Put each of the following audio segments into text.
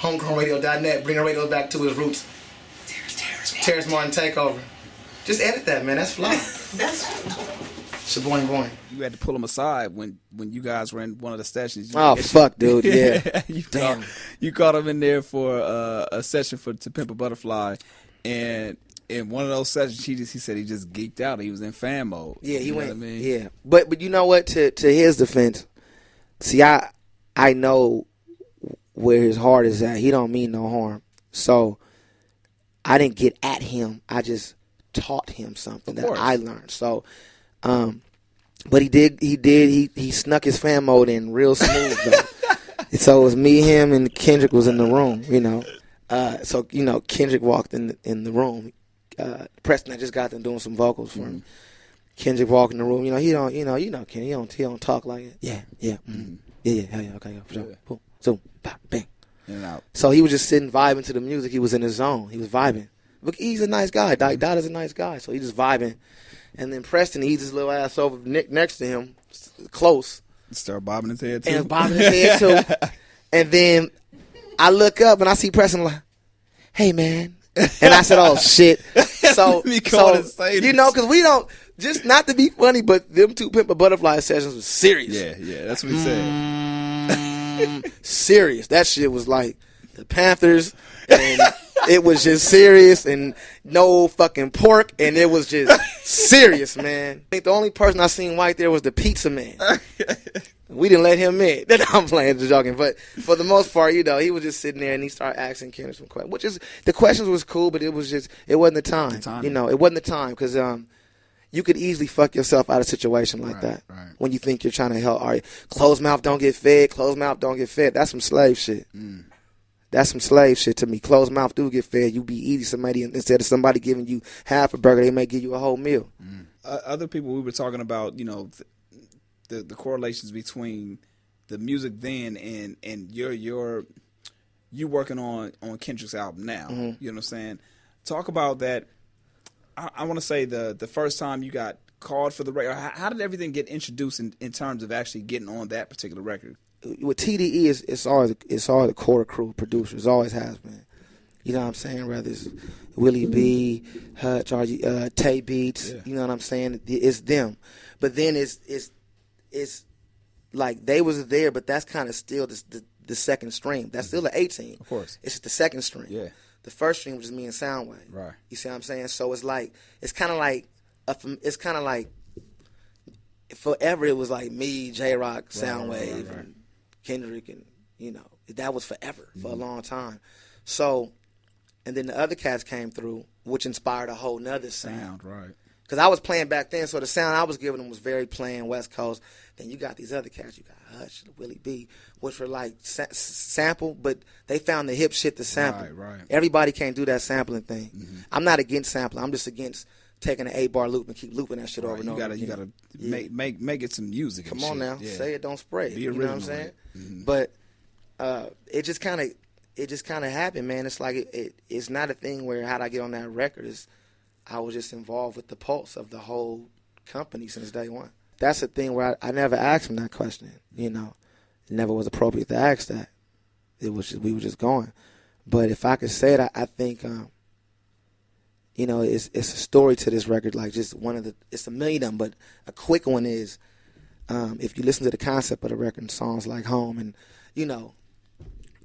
homegrownradio.net, bring the radio back to its roots. Terrace Martin takeover. Just edit that, man. That's fly. It's a boing boing. You had to pull him aside when you guys were in one of the sessions. Fuck, dude. Yeah. You caught him in there for a session to Pimp A Butterfly, and in one of those sessions, he said he just geeked out. He was in fan mode. Yeah, he went. What I mean? Yeah, but you know what? To his defense, see, I know where his heart is at. He don't mean no harm. So I didn't get at him. I just taught him something that I learned. So, but he snuck his fan mode in real smooth though. So it was me, him, and Kendrick was in the room, you know. So Kendrick walked in the room. Preston had just got them doing some vocals for him. Kendrick walked in the room. He don't Ken. He don't talk like it. Yeah. Yeah, hell yeah, okay, for sure. Boom, zoom, pop, bang. In and out. So he was just sitting vibing to the music. He was in his zone. He was vibing. Look, he's a nice guy. Dot is a nice guy. So he just vibing. And then Preston eats his little ass over next to him, close. Start bobbing his head too. And bobbing his head too. And then I look up and I see Preston like, "Hey man," and I said, "Oh shit." So because we don't, just not to be funny, but them two Pimp A Butterfly sessions was serious. Yeah, that's what he said. Serious. That shit was like the Panthers, and it was just serious, and no fucking pork, and it was just serious, man. I think the only person I seen white there was the pizza man. We didn't let him in. I'm playing, just joking. But for the most part, he was just sitting there and he started asking Kendrick some questions. Which is, the questions was cool, but it wasn't the time. It wasn't the time because you could easily fuck yourself out of a situation like that when you think you're trying to help. All right, closed mouth don't get fed. Closed mouth don't get fed. That's some slave shit. That's some slave shit to me. Closed mouth do get fed. You be eating somebody instead of somebody giving you half a burger, they may give you a whole meal. Other people we were talking about, the correlations between the music then and you working on Kendrick's album now. You know what I'm saying? Talk about that. I want to say the first time you got called for the record. How did everything get introduced in terms of actually getting on that particular record? With TDE, it's always the core crew producers. Always has been. You know what I'm saying? Whether it's Willie B, Hutch, Tay Beats. Yeah. You know what I'm saying? It's them. But then it's like they was there, but that's kind of still the second stream. That's still the 18. Of course. It's the second stream. Yeah. The first stream was just me and Soundwave. Right. You see what I'm saying? So it's kind of like forever it was like me, J-Rock, Soundwave, and Kendrick, and that was forever for a long time. So, and then the other cats came through, which inspired a whole nother sound. Right. Because I was playing back then, so the sound I was giving them was very plain West Coast. Then you got these other cats, you got Hutch, Willie B, which were like sample, but they found the hip shit to sample. Right. Everybody can't do that sampling thing. I'm not against sampling. I'm just against taking an 8-bar loop and keep looping that shit over and over. You gotta make it some music. Come on now, say it, don't spray it. Be original, you know what I'm saying? But it just kind of happened, man. It's like it's not a thing where how'd I get on that record? I was just involved with the pulse of the whole company since day one. That's the thing where I never asked him that question. It never was appropriate to ask that. It was we were just going. But if I could say it, I think it's a story to this record. Like just it's a million of them, but a quick one is if you listen to the concept of the record, songs like Home and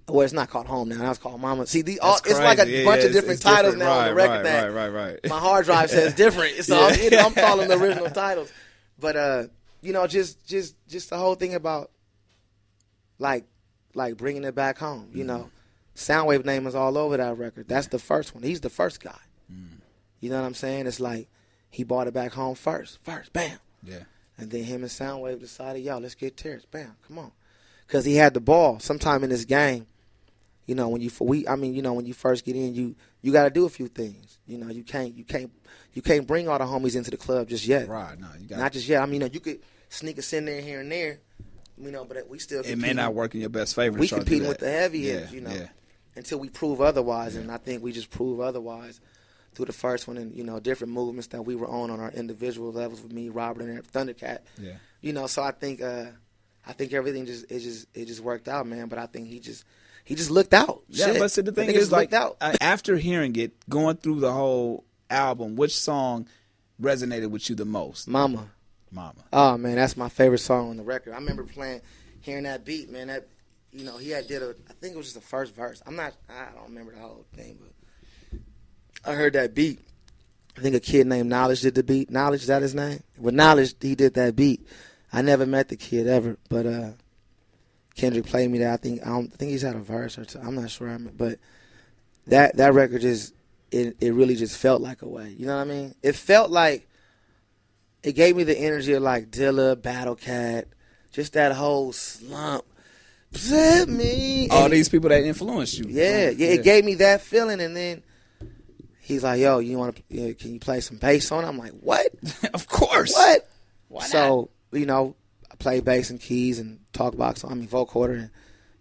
well, it's not called Home now. Now it's called Mama. See, it's like a bunch of different titles now on the record. Right. My hard drive says different. So I'm calling the original titles. But just the whole thing about like bringing it back home. Soundwave name is all over that record. That's the first one. He's the first guy. You know what I'm saying? It's like he brought it back home first, bam. Yeah. And then him and Soundwave decided, let's get Terrace, bam, come on, because he had the ball. Sometime in this game. When you first get in, you got to do a few things. You can't bring all the homies into the club just yet. Right. No, you got not just yet. You could sneak us in there here and there. But we still. It may not work in your best favor. We competing with the heavy hitters. Until we prove otherwise, Yeah. And I think we just prove otherwise through the first one and different movements that we were on our individual levels with me, Robert, and Thundercat. Yeah. So I think everything just worked out, man. But I think he just looked out. Yeah, Shit. but see, the thing Nigga is, just like, looked out. after hearing it, going through the whole album, which song resonated with you the most? Mama. Oh man, that's my favorite song on the record. I remember hearing that beat, man. That, you know, he had I think it was just the first verse. I don't remember the whole thing, but I heard that beat. I think a kid named Knowledge did the beat. Knowledge, is that his name? With Knowledge, he did that beat. I never met the kid ever, but Kendrick played me that. I think he's had a verse or two. I'm not sure, but that record just it really just felt like a way. You know what I mean? It felt like it gave me the energy of like Dilla, Battlecat, just that whole slump. Me. All these people that influenced you. Yeah, it gave me that feeling, and then he's like, "Yo, can you play some bass on it?" I'm like, "What? Of course. What?" Why so you know, I play bass and keys and vocoder, and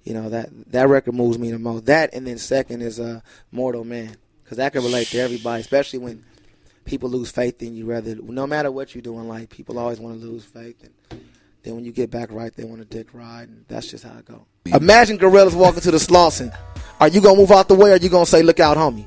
you know that record moves me the most. That, and then second is Mortal Man, because that can relate to everybody, especially when people lose faith in you. No matter what you do in life, people always want to lose faith, and then when you get back right, they want to dick ride, and that's just how it go. Imagine gorillas walking to the Slauson. Are you gonna move out the way, or are you gonna say, "Look out, homie"?